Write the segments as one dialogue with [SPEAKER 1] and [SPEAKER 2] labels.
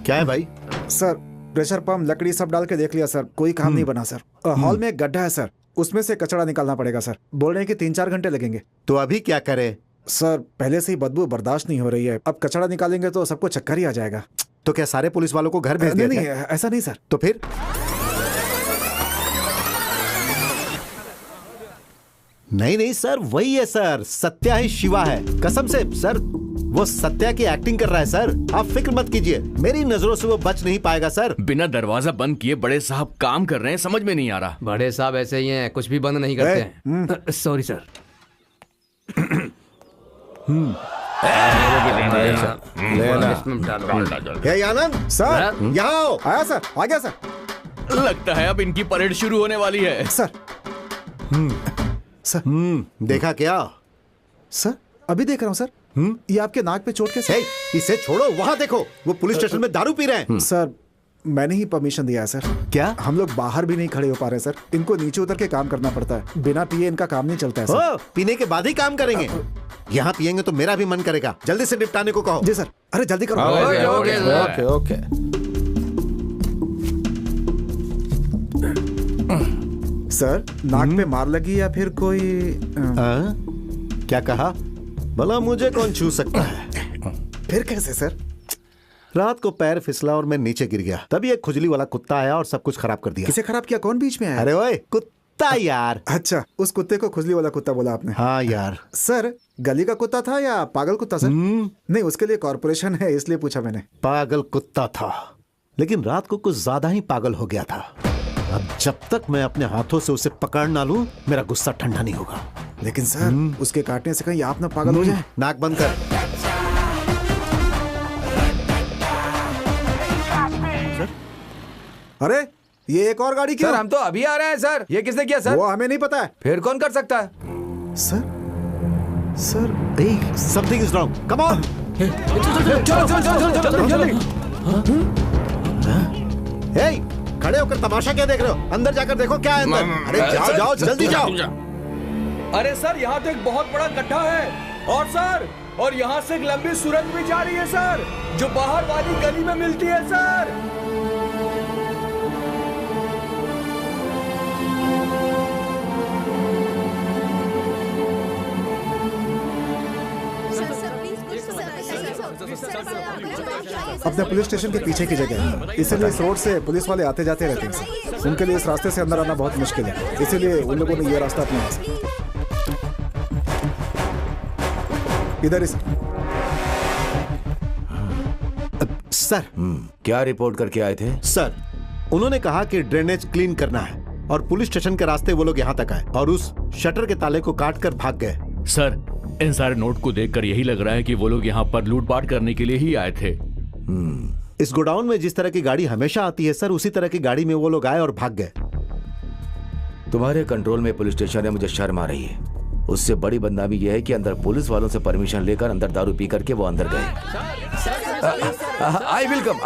[SPEAKER 1] क्या है भाई?
[SPEAKER 2] सर प्रेशर पंप लकड़ी सब डाल के देख लिया सर, कोई काम नहीं बना सर। हॉल में एक गड्ढा है सर, उसमें से कचरा निकालना पड़ेगा सर। बोल रहे हैं कि 3-4 घंटे लगेंगे।
[SPEAKER 1] तो अभी क्या करे?
[SPEAKER 2] सर पहले से ही बदबू बर्दाश्त नहीं हो रही है, अब कचरा निकालेंगे तो सबको चक्कर ही आ जाएगा।
[SPEAKER 1] तो क्या सारे पुलिस वालों को घर भेज दिया?
[SPEAKER 2] नहीं, ऐसा नहीं सर।
[SPEAKER 1] तो फिर? नहीं सर, वही है सर, सत्या ही शिवा है, कसम से सर। वो सत्या की एक्टिंग कर रहा है सर, आप फिक्र मत कीजिए, मेरी नजरों से वो बच नहीं पाएगा सर।
[SPEAKER 3] बिना दरवाजा बंद किए बड़े साहब काम कर रहे हैं, समझ में नहीं आ रहा।
[SPEAKER 4] बड़े साहब ऐसे ही हैं, कुछ भी बंद नहीं करते हैं। Sorry sir.
[SPEAKER 1] आनंद
[SPEAKER 2] सर
[SPEAKER 1] यहाँ आओ।
[SPEAKER 2] आया सर, आ गया सर।
[SPEAKER 3] लगता है अब इनकी परेड शुरू होने वाली है।
[SPEAKER 2] सर सर
[SPEAKER 1] देखा क्या?
[SPEAKER 2] सर अभी देख रहा हूँ सर। ये आपके नाक पे चोट कैसे?
[SPEAKER 1] इसे छोड़ो, वहाँ देखो, वो पुलिस स्टेशन में दारू पी रहे हैं।
[SPEAKER 2] सर मैंने ही परमिशन दिया है सर।
[SPEAKER 1] क्या?
[SPEAKER 2] हम लोग बाहर भी नहीं खड़े हो पा रहे सर, इनको नीचे उतर के काम करना पड़ता है, बिना पिए इनका काम नहीं चलता है सर।
[SPEAKER 1] पीने के बाद ही काम करेंगे। यहाँ पियेंगे तो मेरा भी मन करेगा, जल्दी से निपटाने को कहो।
[SPEAKER 2] जी सर। अरे जल्दी करो।
[SPEAKER 1] ओके।
[SPEAKER 2] सर नाक पे मार लगी या फिर कोई
[SPEAKER 1] क्या कहा? भला मुझे कौन छू सकता है?
[SPEAKER 2] फिर कैसे सर?
[SPEAKER 1] रात को पैर फिसला और मैं नीचे गिर गया, तभी एक खुजली वाला कुत्ता आया और सब कुछ खराब कर दिया।
[SPEAKER 2] किसे खराब किया? कौन बीच में आया?
[SPEAKER 1] अरे ओए कुत्ता यार।
[SPEAKER 2] अच्छा, उस कुत्ते को खुजली वाला कुत्ता बोला आपने?
[SPEAKER 1] हाँ यार।
[SPEAKER 2] सर गली का कुत्ता था या पागल कुत्ता सर? नहीं, उसके लिए कॉर्पोरेशन है इसलिए पूछा मैंने।
[SPEAKER 1] पागल कुत्ता था, लेकिन रात को कुछ ज्यादा ही पागल हो गया था। अब जब तक मैं अपने हाथों से उसे पकड़ ना लूं, मेरा गुस्सा ठंडा नहीं होगा।
[SPEAKER 2] लेकिन सर उसके काटने से कहीं आप ना पागल हो जाए।
[SPEAKER 1] नाक बंद कर।
[SPEAKER 2] अरे ये एक और गाड़ी क्यों?
[SPEAKER 4] सर हम तो अभी आ रहे हैं सर। ये किसने किया सर?
[SPEAKER 2] वो हमें नहीं पता है।
[SPEAKER 4] फिर कौन कर सकता है?
[SPEAKER 2] Sir
[SPEAKER 1] something is wrong, come on. खड़े होकर तमाशा क्या देख रहे हो? अंदर जाकर देखो क्या है अंदर। अरे जाओ जल्दी जाओ।
[SPEAKER 5] अरे सर यहाँ तो एक बहुत बड़ा गड्ढा है और यहाँ से एक लंबी सुरंग भी जा रही है सर, जो बाहर वाली गली में मिलती है सर।
[SPEAKER 2] अपने पुलिस स्टेशन के पीछे की जगह है, इसीलिए इस रोड से पुलिस वाले आते जाते रहते हैं सर। उनके लिए इस रास्ते से अंदर आना बहुत मुश्किल है, इसीलिए उन लोगों ने ये रास्ता अपनाया इधर ही
[SPEAKER 1] सर।
[SPEAKER 6] क्या रिपोर्ट करके आए थे?
[SPEAKER 1] सर उन्होंने कहा कि ड्रेनेज क्लीन करना है और पुलिस स्टेशन के रास्ते वो लोग यहाँ तक आए और उस शटर के ताले को काट कर भाग गए।
[SPEAKER 3] सर इन सारे नोट को देखकर यही लग रहा है कि वो लोग यहाँ पर लूटपाट करने के लिए ही आए थे।
[SPEAKER 1] इस गोडाउन में जिस तरह की गाड़ी हमेशा आती है सर, उसी तरह की गाड़ी में वो लोग आए और भाग गए।
[SPEAKER 6] तुम्हारे कंट्रोल में पुलिस स्टेशन है, मुझे शर्म आ रही है। उससे बड़ी बदनामी यह है कि अंदर पुलिस वालों से परमिशन लेकर अंदर दारू पी करके वो अंदर गए। I will come.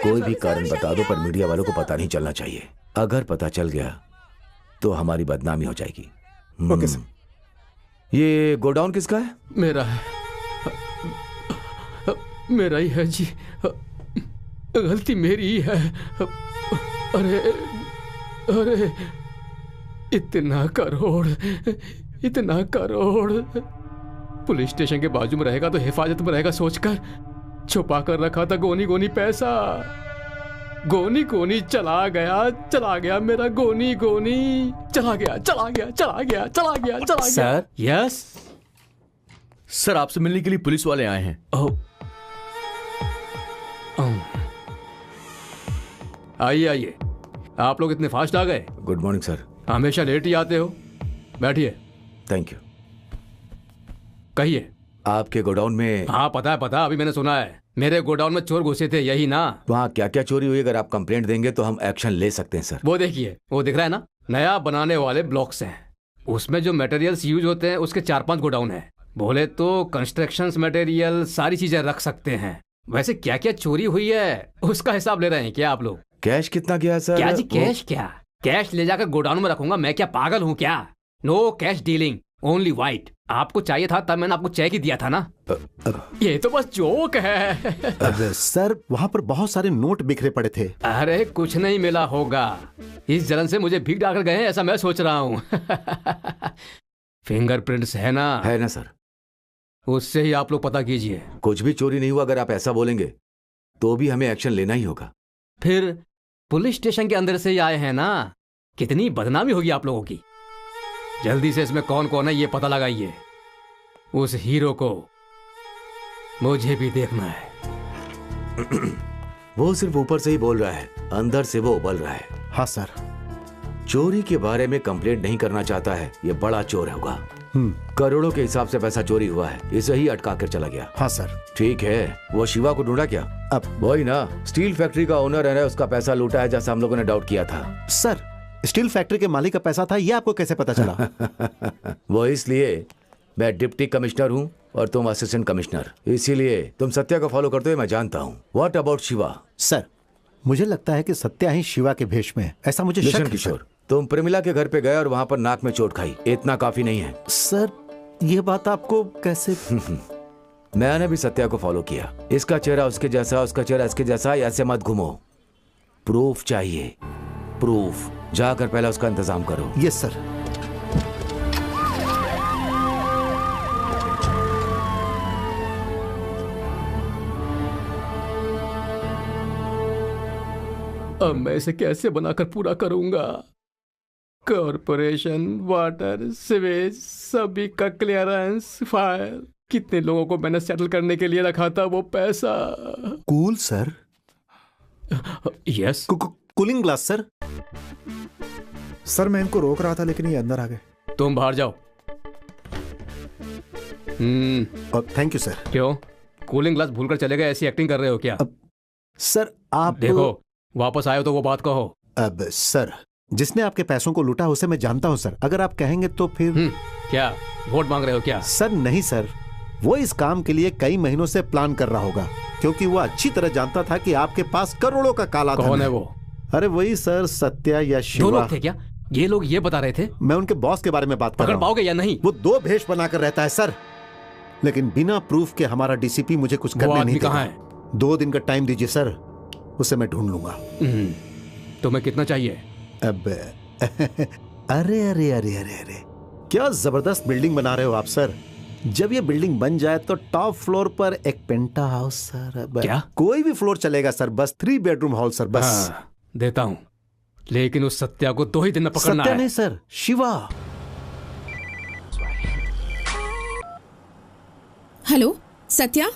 [SPEAKER 6] कोई भी कारण बता दो, पर मीडिया वालों को पता नहीं चलना चाहिए। अगर पता चल गया तो हमारी बदनामी हो जाएगी।
[SPEAKER 2] Okay sir.
[SPEAKER 6] ये गोडाउन किसका है?
[SPEAKER 5] मेरा है, मेरा ही है जी, गलती मेरी ही है। अरे इतना करोड़ पुलिस स्टेशन के बाजू में रहेगा तो हिफाजत में रहेगा सोचकर छुपा कर रखा था गोनी पैसा। गोनी चला गया मेरा गोनी चला गया।
[SPEAKER 3] सर यस सर, आपसे मिलने के लिए पुलिस वाले आए हैं।
[SPEAKER 5] आइए, आप लोग इतने फास्ट आ गए।
[SPEAKER 6] Good morning sir.
[SPEAKER 5] हमेशा लेट ही आते हो, बैठिए।
[SPEAKER 6] Thank you.
[SPEAKER 5] कहिए।
[SPEAKER 6] आपके गोडाउन में?
[SPEAKER 5] हाँ पता है, अभी मैंने सुना है। मेरे गोडाउन में चोर घुसे थे, यही ना?
[SPEAKER 6] वहाँ क्या क्या चोरी हुई? अगर आप कंप्लेंट देंगे तो हम एक्शन ले सकते हैं सर।
[SPEAKER 5] वो देखिए, वो दिख रहा है ना, नया बनाने वाले ब्लॉक्स हैं। उसमें जो मटेरियल्स यूज होते हैं उसके 4-5 गोडाउन हैं। बोले तो कंस्ट्रक्शन मटेरियल सारी चीजें रख सकते हैं। वैसे क्या क्या चोरी हुई है उसका हिसाब ले रहे हैं क्या आप लोग?
[SPEAKER 6] कैश कितना गया सर?
[SPEAKER 5] क्या जी कैश? क्या कैश ले जाकर गोडाउन में रखूंगा मैं? क्या पागल हूँ क्या? No cash dealing, only white. आपको चाहिए था तब मैंने आपको चेक ही दिया था ना। ये तो बस जोक है।
[SPEAKER 1] अब सर वहां पर बहुत सारे नोट बिखरे पड़े थे।
[SPEAKER 5] अरे कुछ नहीं मिला होगा, इस जलन से मुझे भीख डालकर गए हैं ऐसा मैं सोच रहा हूँ। फिंगरप्रिंट्स है ना
[SPEAKER 6] सर,
[SPEAKER 5] उससे ही आप लोग पता कीजिए।
[SPEAKER 6] कुछ भी चोरी नहीं हुआ। अगर आप ऐसा बोलेंगे तो भी हमें एक्शन लेना ही होगा।
[SPEAKER 5] फिर पुलिस स्टेशन के अंदर से ही आए हैं ना, कितनी बदनामी होगी आप लोगों की। जल्दी से इसमें कौन कौन है ये पता लगाइए। उस हीरो को मुझे भी देखना है।
[SPEAKER 6] वो सिर्फ ऊपर से ही बोल रहा है, अंदर से वो उबल रहा है।
[SPEAKER 1] हाँ सर।
[SPEAKER 6] चोरी के बारे में कंप्लेंट नहीं करना चाहता है, ये बड़ा चोर होगा। करोड़ों के हिसाब से पैसा चोरी हुआ है, इसे ही अटका कर चला गया।
[SPEAKER 1] हाँ सर।
[SPEAKER 6] ठीक है, वो शिवा को ढूंढा क्या?
[SPEAKER 1] अब
[SPEAKER 6] वही ना, स्टील फैक्ट्री का ओनर है, उसका पैसा लूटा है जैसा हम लोगों ने डाउट किया था।
[SPEAKER 1] सर स्टील फैक्ट्री के मालिक का पैसा था, ये आपको कैसे पता चला?
[SPEAKER 6] वो इसलिए मैं डिप्टी कमिश्नर हूँ और तुम असिस्टेंट कमिश्नर, इसीलिए तुम सत्या को फॉलो करते हुए मैं जानता हूँ। What about Shiva?
[SPEAKER 1] सर मुझे लगता है कि सत्या ही शिवा के भेष में है, ऐसा मुझे शक है।
[SPEAKER 6] किशोर, तुम प्रेमिला के घर पे गए और वहाँ पर नाक में चोट खाई, इतना काफी नहीं है।
[SPEAKER 1] सर ये बात आपको कैसे?
[SPEAKER 6] मैंने भी सत्या को फॉलो किया। इसका चेहरा उसके जैसा, उसका चेहरा इसके जैसा, ऐसे मत घूमो। प्रूफ चाहिए, प्रूफ। जाकर पहले उसका इंतजाम करो।
[SPEAKER 1] Yes sir.
[SPEAKER 5] अब मैं इसे कैसे बनाकर पूरा करूंगा? कॉरपोरेशन, वाटर, सीवेज, सभी का क्लियरेंस फाइल, कितने लोगों को मैंने सेटल करने के लिए रखा था वो पैसा।
[SPEAKER 1] Cool sir.
[SPEAKER 5] Yes.
[SPEAKER 1] Cooling glass sir.
[SPEAKER 2] Sir मैं इनको रोक रहा था लेकिन ये अंदर आ गए।
[SPEAKER 5] तुम बाहर जाओ।
[SPEAKER 1] Thank you sir.
[SPEAKER 5] क्यों कूलिंग ग्लास भूलकर चले गए? ऐसी एक्टिंग कर रहे हो क्या?
[SPEAKER 1] सर आप
[SPEAKER 5] देखो, वापस आए हो तो वो बात कहो।
[SPEAKER 1] अब सर जिसने आपके पैसों को लूटा उसे मैं जानता हूं सर, अगर आप कहेंगे तो फिर।
[SPEAKER 5] क्या वोट मांग रहे हो क्या?
[SPEAKER 1] सर नहीं सर, वो इस काम के लिए कई महीनों से प्लान कर रहा होगा, क्योंकि वो अच्छी तरह जानता था कि आपके पास करोड़ों का काला धन है।
[SPEAKER 5] कौन है वो?
[SPEAKER 1] अरे वही सर, सत्या या शिवा।
[SPEAKER 5] दो लोग थे क्या? ये लोग ये बता रहे थे।
[SPEAKER 1] मैं उनके बॉस के बारे में बात कर रहा
[SPEAKER 5] पकड़
[SPEAKER 1] हूं।
[SPEAKER 5] पाओगे या नहीं?
[SPEAKER 1] वो दो भेष बनाकर रहता है सर, लेकिन बिना प्रूफ के हमारा डीसीपी मुझे कुछ करने नहीं
[SPEAKER 5] कहाँ है?
[SPEAKER 1] देगा। 2 दिन का टाइम दीजिए सर, उसे मैं ढूंढ लूंगा।
[SPEAKER 5] तुम्हें कितना चाहिए?
[SPEAKER 1] अब अरे अरे अरे अरे अरे, क्या जबरदस्त बिल्डिंग बना रहे हो आप सर। जब ये बिल्डिंग बन जाए तो टॉप फ्लोर पर एक पेंटा हाउस सर। अब
[SPEAKER 5] क्या?
[SPEAKER 1] कोई भी फ्लोर चलेगा सर, बस 3 बेडरूम हॉल सर, बस।
[SPEAKER 5] देता हूं, लेकिन उस सत्या को 2 ही दिन में पकड़ना है।
[SPEAKER 1] सत्या नहीं सर, शिवा।
[SPEAKER 7] हेलो सत्या।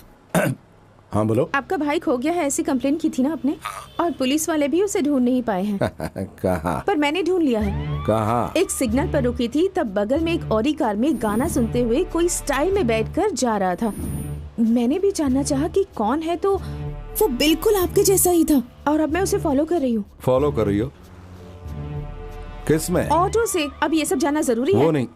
[SPEAKER 8] हाँ बोलो।
[SPEAKER 7] आपका भाई खो गया है ऐसी कंप्लेन की थी ना आपने, और पुलिस वाले भी उसे ढूंढ नहीं पाए हैं।
[SPEAKER 8] कहाँ?
[SPEAKER 7] पर मैंने ढूंढ लिया है।
[SPEAKER 8] कहाँ?
[SPEAKER 7] एक सिग्नल पर रुकी थी, तब बगल में एक औरी कार में गाना सुनते हुए कोई स्टाइल में बैठकर जा रहा था। मैंने भी जानना चाहा कि कौन है, तो वो बिल्कुल आपके जैसा ही था, और अब मैं उसे फॉलो कर रही हूँ।
[SPEAKER 8] फॉलो कर रही हो? किस में?
[SPEAKER 7] ऑटो से। अब ये सब जानना जरूरी है?
[SPEAKER 8] वो नहीं।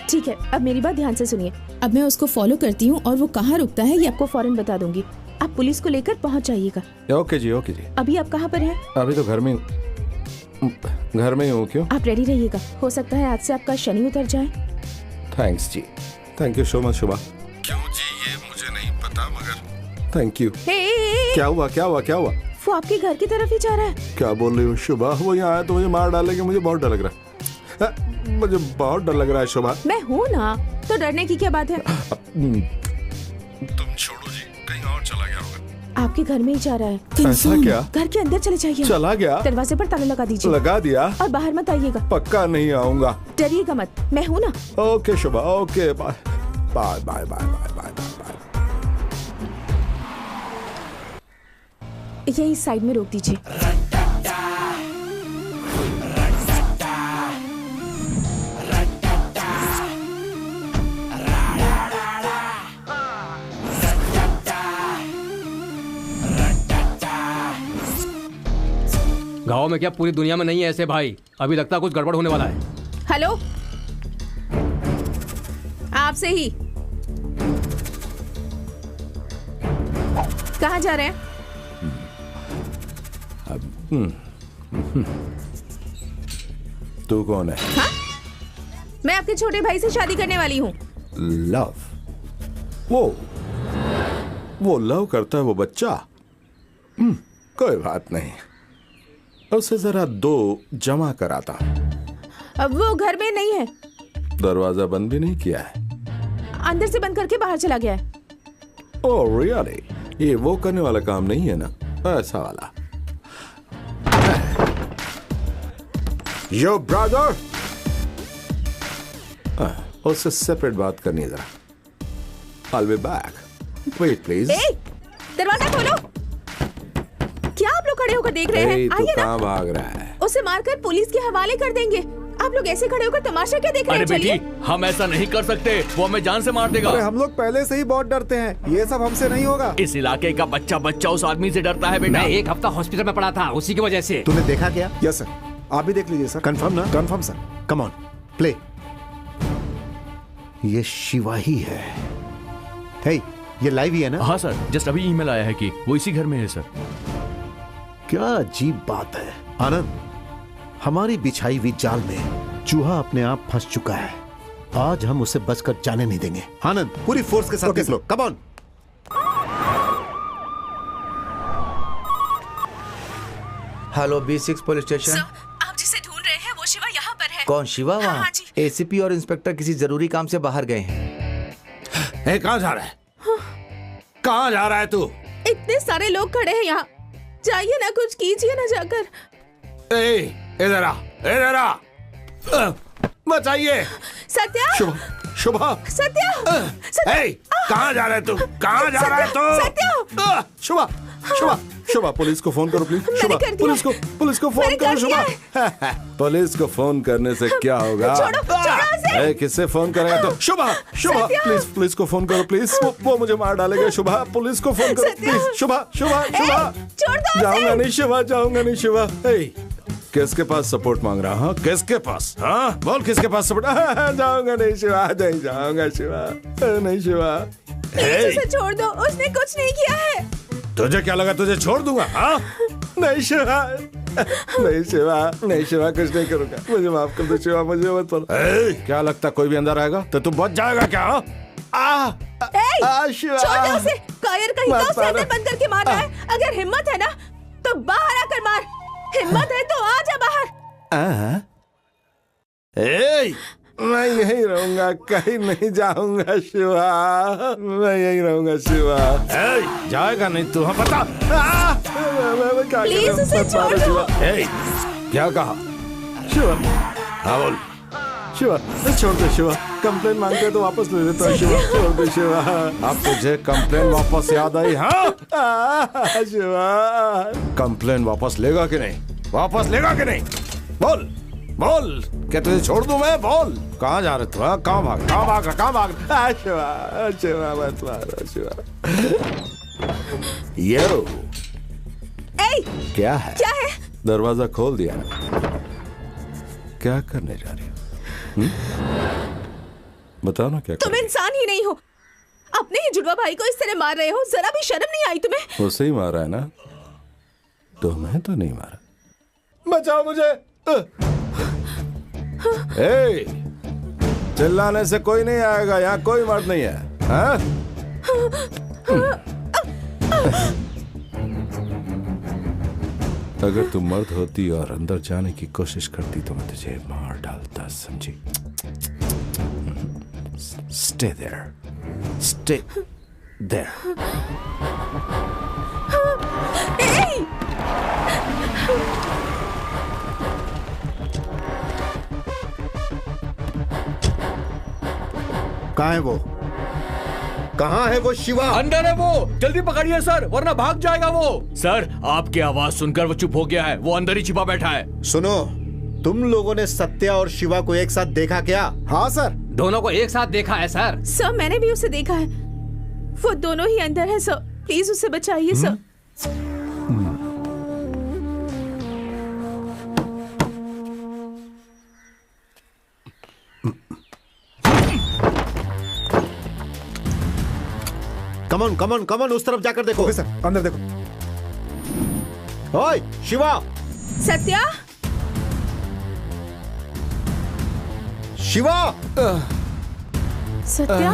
[SPEAKER 7] ठीक है, अब मेरी बात ध्यान से सुनिए। अब मैं उसको फॉलो करती हूँ और वो कहाँ रुकता है ये आपको फौरन बता दूंगी। आप पुलिस को लेकर पहुँच जाइएगा।
[SPEAKER 8] ओके जी, ओके जी।
[SPEAKER 7] अभी आप कहाँ पर हैं?
[SPEAKER 8] अभी तो घर में ही हूँ। क्यों?
[SPEAKER 7] आप रेडी रहिएगा, हो सकता है आज से आपका शनि उतर जाए।
[SPEAKER 8] Thanks ji, thank you so much Shubha. क्यों जी, ये मुझे नहीं पता, मगर थैंक यू। क्या हुआ क्या हुआ क्या हुआ?
[SPEAKER 7] वो आपके घर की तरफ ही जा रहा है।
[SPEAKER 8] क्या बोल रही हो शुभा? वो यहाँ आया तो मुझे मार डालेगा, मुझे बहुत डर लग रहा है। मुझे बहुत डर लग रहा है शुभा।
[SPEAKER 7] मैं हूँ ना, तो डरने की क्या बात है?
[SPEAKER 8] तुम छोड़ो जी, कहीं और चला गया होगा।
[SPEAKER 7] आपके घर में ही जा रहा है।
[SPEAKER 8] ऐसा क्या?
[SPEAKER 7] घर के अंदर चले जाइए।
[SPEAKER 8] चला गया?
[SPEAKER 7] दरवाजे पर ताला लगा दीजिए।
[SPEAKER 8] लगा दिया?
[SPEAKER 7] और बाहर मत आइएगा।
[SPEAKER 8] पक्का नहीं आऊंगा।
[SPEAKER 7] डरिएगा मत, मैं हूँ ना।
[SPEAKER 8] Okay Shubha, okay, bye bye bye bye bye bye bye.
[SPEAKER 7] यही साइड में रोक दीजिए।
[SPEAKER 5] गाँव में क्या पूरी दुनिया में नहीं है ऐसे भाई? अभी लगता है कुछ गड़बड़ होने वाला है।
[SPEAKER 7] हेलो, आपसे ही। कहाँ जा रहे हैं?
[SPEAKER 8] तू कौन है?
[SPEAKER 7] हाँ? मैं आपके छोटे भाई से शादी करने वाली हूँ।
[SPEAKER 8] लव? वो लव करता है वो बच्चा? कोई बात नहीं, उसे जरा 2 जमा कराता।
[SPEAKER 7] अब वो घर में नहीं है।
[SPEAKER 8] दरवाजा बंद भी नहीं किया है?
[SPEAKER 7] अंदर से बंद करके बाहर चला गया है।
[SPEAKER 8] Oh really? ये वो करने वाला काम नहीं है ना, ऐसा वाला। यो ब्रदर, उससे सेपरेट बात करनी है जरा। I'll be back. Wait please.
[SPEAKER 7] दरवाजा खोलो। क्या आप लोग खड़े होकर देख रहे हैं?
[SPEAKER 8] तू
[SPEAKER 7] आइए ना।
[SPEAKER 8] कहाँ भाग रहा है?
[SPEAKER 7] उसे मारकर पुलिस के हवाले कर देंगे। आप लोग ऐसे खड़े होकर तमाशा क्या देख रहे
[SPEAKER 3] अरे
[SPEAKER 7] हैं? चलिए।
[SPEAKER 3] बेटी, हम ऐसा नहीं कर सकते, वो हमें जान से मार देगा।
[SPEAKER 2] अरे हम लोग पहले से ही बहुत डरते हैं, ये सब हमसे नहीं होगा।
[SPEAKER 3] इस इलाके का बच्चा उस आदमी से डरता है बेटा।
[SPEAKER 5] मैं 1 हफ्ता हॉस्पिटल में पड़ा था उसी की वजह से।
[SPEAKER 1] तूने देखा क्या?
[SPEAKER 2] यस सर, आप भी देख लीजिए सर।
[SPEAKER 1] कंफर्म ना?
[SPEAKER 2] Confirm sir.
[SPEAKER 1] Come on play. ये शिवा ही है। हे, ये लाइव ही है ना?
[SPEAKER 3] हाँ सर, जस्ट अभी ईमेल आया है कि वो इसी घर में है सर।
[SPEAKER 1] क्या अजीब बात है आनंद, हमारी बिछाई हुई जाल में चूहा अपने आप फंस चुका है। आज हम उसे बचकर जाने नहीं देंगे। आनंद, पूरी फोर्स के साथ निकलो। Come on.
[SPEAKER 6] Hello B6 police station.
[SPEAKER 7] आप जिसे ढूंढ रहे हैं वो शिवा यहाँ पर है।
[SPEAKER 6] कौन शिवा?
[SPEAKER 7] हाँ,
[SPEAKER 6] वहाँ
[SPEAKER 7] हाँ जी।
[SPEAKER 6] ACP और इंस्पेक्टर किसी जरूरी काम से बाहर गए हैं।
[SPEAKER 8] कहाँ जा रहा है? कहाँ जा रहा है तू?
[SPEAKER 7] इतने सारे लोग खड़े हैं यहाँ, जाइए ना, कुछ कीजिए ना जाकर।
[SPEAKER 8] इधर आ, इधर आ। बचाइए।
[SPEAKER 7] सत्या,
[SPEAKER 8] शुभा,
[SPEAKER 7] सत्या,
[SPEAKER 8] कहाँ जा रहा है तू? कहाँ जा रहा है तू?
[SPEAKER 7] सत्या,
[SPEAKER 8] शुभा, पुलिस को फोन करो प्लीज। शुभा, पुलिस को फोन करो शुभा। पुलिस को फोन करने से क्या होगा? किससे फोन करेगा तो? शुभा, प्लीज पुलिस को फोन करो प्लीज। वो मुझे मार डालेगा। शुभा, पुलिस को फोन करो प्लीज। शुभा, जाऊंगा नहीं शुभा। किसके पास सपोर्ट मांग रहा? हाँ, किसके पास? हाँ बोल, किसके पास सपोर्ट? जाऊंगा नहीं शिवा, नहीं जाऊंगा शिवा, नहीं शिवा।
[SPEAKER 7] उसे छोड़ दो, उसने कुछ नहीं किया है।
[SPEAKER 8] तुझे क्या लगा तुझे छोड़ दूंगा? हाँ, नहीं शिवा, नहीं शिवा, कुछ नहीं करूंगा। मुझे माफ कर दो शिवा, मुझे मत बोलो। क्या लगता कोई भी अंदर आएगा तो तू बच जाएगा क्या?
[SPEAKER 7] छोड़ दो उसे, कायर कहीं का, उसे अंदर बंद करके मार रहा है। अगर हिम्मत है ना तो बाहर आकर मार, हिम्मत है तो आ जा बाहर।
[SPEAKER 8] मैं यहीं रहूंगा, कहीं नहीं जाऊंगा शिवा, मैं यहीं रहूंगा शिवा। जाएगा नहीं तू? हाँ बता।
[SPEAKER 7] प्लीज उसे छोड़ दो।
[SPEAKER 8] क्या कहा शिवा? हाँ बोल शिवा, छोड़ दे शिवा। कंप्लेन मांगते तो वापस ले लेता शिवा, छोड़ दे शिवा। अब तुझे कंप्लेन वापस याद आई? हाँ शिवा, कंप्लेन वापस लेगा कि नहीं? वापस लेगा कि नहीं? बोल बोल, क्या तुझे छोड़ दूं मैं? बोल, कहाँ जा रहे तू? कहाँ भाग शिवा, मत मारो शिवा। यो क्या है? दरवाजा खोल दिया ना, क्या करने जा रही हो? बताओ ना क्या
[SPEAKER 7] तुम इंसान ही नहीं हो, अपने ही जुड़वा भाई को इस तरह मार रहे हो, जरा भी शर्म नहीं आई तुम्हें?
[SPEAKER 8] उसे ही मारा है ना, तुम्हें तो नहीं मारा। बचाओ मुझे। चिल्लाने से कोई नहीं आएगा, यहाँ कोई मर्द नहीं है। हाँ? अगर तुम मर्द होती और अंदर जाने की कोशिश करती तो मैं तुझे मार डालता, समझी? Stay there. Stay there.
[SPEAKER 1] कहाँ है वो? कहाँ है वो शिवा?
[SPEAKER 3] अंदर है वो, जल्दी पकड़िए सर, वरना भाग जाएगा वो। सर, आपकी आवाज सुनकर वो चुप हो गया है, वो अंदर ही छिपा बैठा है।
[SPEAKER 1] सुनो, तुम लोगों ने सत्या और शिवा को एक साथ देखा क्या?
[SPEAKER 2] हाँ सर,
[SPEAKER 5] दोनों को एक साथ देखा है सर।
[SPEAKER 7] सर, मैंने भी उसे देखा है, वो दोनों ही अंदर है सर, प्लीज उसे बचाइए सर।
[SPEAKER 1] कम ऑन, उस तरफ जाकर देखो।
[SPEAKER 2] ओके सर, अंदर देखो।
[SPEAKER 1] ओए शिवा!
[SPEAKER 7] सत्या,
[SPEAKER 1] शिवा!
[SPEAKER 7] सत्या